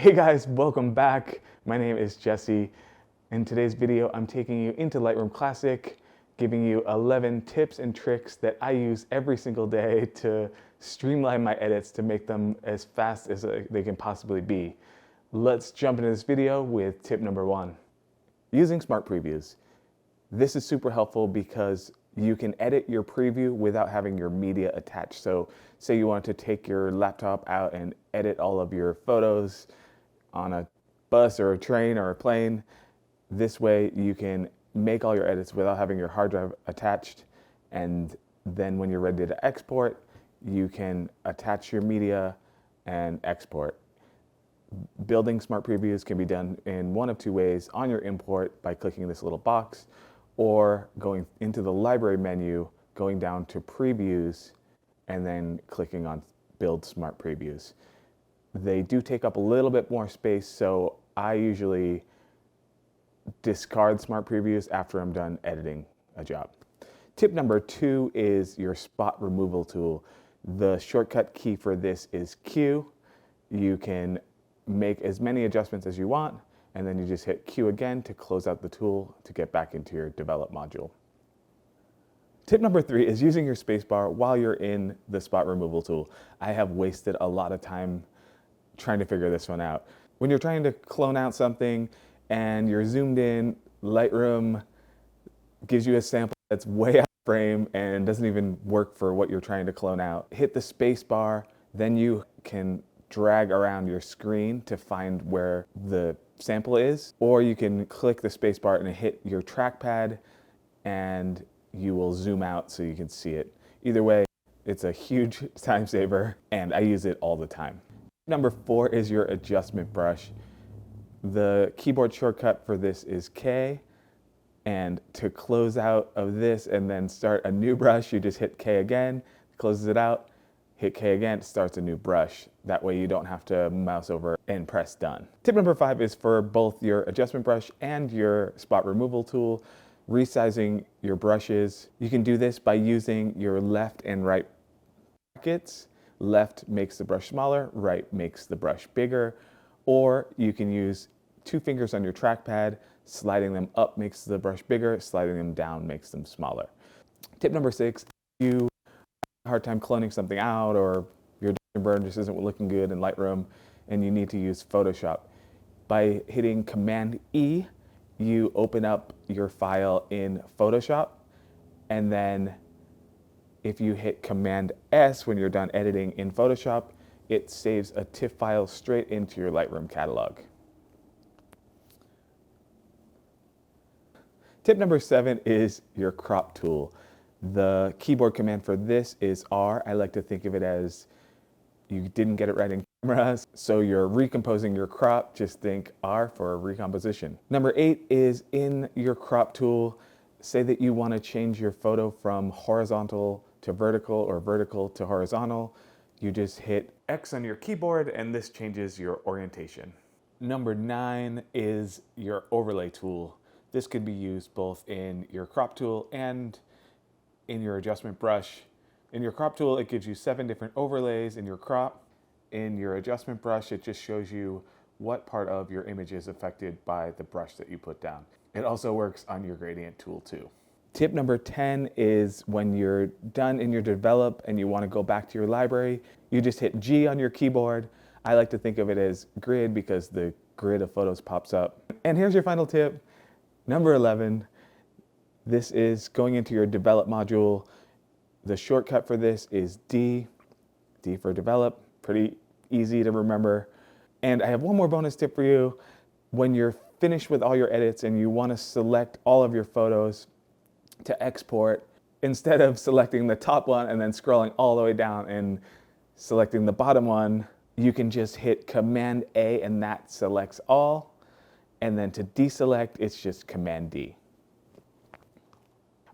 Hey guys, welcome back. My name is Jesse. In today's video, I'm taking you into Lightroom Classic, giving you 11 tips and tricks that I use every single day to streamline my edits to make them as fast as they can possibly be. Let's jump into this video with tip number 1. Using smart previews. This is super helpful because you can edit your preview without having your media attached. So say you want to take your laptop out and edit all of your photos on a bus or a train or a plane. This way you can make all your edits without having your hard drive attached. And then when you're ready to export, you can attach your media and export. Building smart previews can be done in one of two ways: on your import by clicking this little box, or going into the library menu, going down to previews, and then clicking on build smart previews. They do take up a little bit more space, so I usually discard smart previews after I'm done editing a job. Tip number 2 is your spot removal tool. The shortcut key for this is Q. You can make as many adjustments as you want, and then you just hit Q again to close out the tool to get back into your develop module. Tip number 3 is using your spacebar while you're in the spot removal tool. I have wasted a lot of time trying to figure this one out. When you're trying to clone out something and you're zoomed in, Lightroom gives you a sample that's way out of frame and doesn't even work for what you're trying to clone out. Hit the spacebar, then you can drag around your screen to find where the sample is, or you can click the spacebar and hit your trackpad and you will zoom out so you can see it. Either way, it's a huge time saver and I use it all the time. Number 4 is your adjustment brush. The keyboard shortcut for this is K, and to close out of this and then start a new brush, you just hit K again, closes it out, hit K again, starts a new brush. That way you don't have to mouse over and press done. Tip number 5 is for both your adjustment brush and your spot removal tool, resizing your brushes. You can do this by using your left and right brackets. Left makes the brush smaller, right makes the brush bigger, or you can use 2 fingers on your trackpad, sliding them up makes the brush bigger, sliding them down makes them smaller. Tip number 6, you have a hard time cloning something out, or your burn just isn't looking good in Lightroom and you need to use Photoshop. By hitting Command E, you open up your file in Photoshop, and then if you hit Command S when you're done editing in Photoshop, it saves a TIFF file straight into your Lightroom catalog. Tip number 7 is your crop tool. The keyboard command for this is R. I like to think of it as you didn't get it right in camera, so you're recomposing your crop, just think R for recomposition. Number 8 is in your crop tool. Say that you want to change your photo from horizontal to vertical or vertical to horizontal. You just hit X on your keyboard and this changes your orientation. Number 9 is your overlay tool. This could be used both in your crop tool and in your adjustment brush. In your crop tool, it gives you 7 different overlays in your crop. In your adjustment brush, it just shows you what part of your image is affected by the brush that you put down. It also works on your gradient tool too. Tip number 10 is when you're done in your develop and you want to go back to your library, you just hit G on your keyboard. I like to think of it as grid because the grid of photos pops up. And here's your final tip, number 11. This is going into your develop module. The shortcut for this is D. D for develop, pretty easy to remember. And I have one more bonus tip for you. When you're finished with all your edits and you want to select all of your photos to export, instead of selecting the top one and then scrolling all the way down and selecting the bottom one, you can just hit Command A and that selects all. And then to deselect, it's just Command D.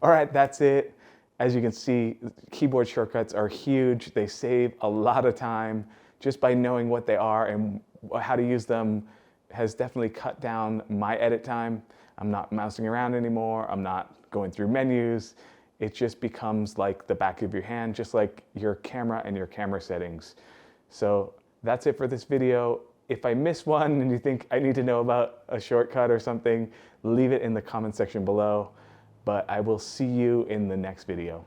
All right, that's it. As you can see, keyboard shortcuts are huge. They save a lot of time. Just by knowing what they are and how to use them has definitely cut down my edit time. I'm not mousing around anymore. I'm not going through menus. It just becomes like the back of your hand, just like your camera and your camera settings. So that's it for this video. If I miss one and you think I need to know about a shortcut or something, leave it in the comment section below. But I will see you in the next video.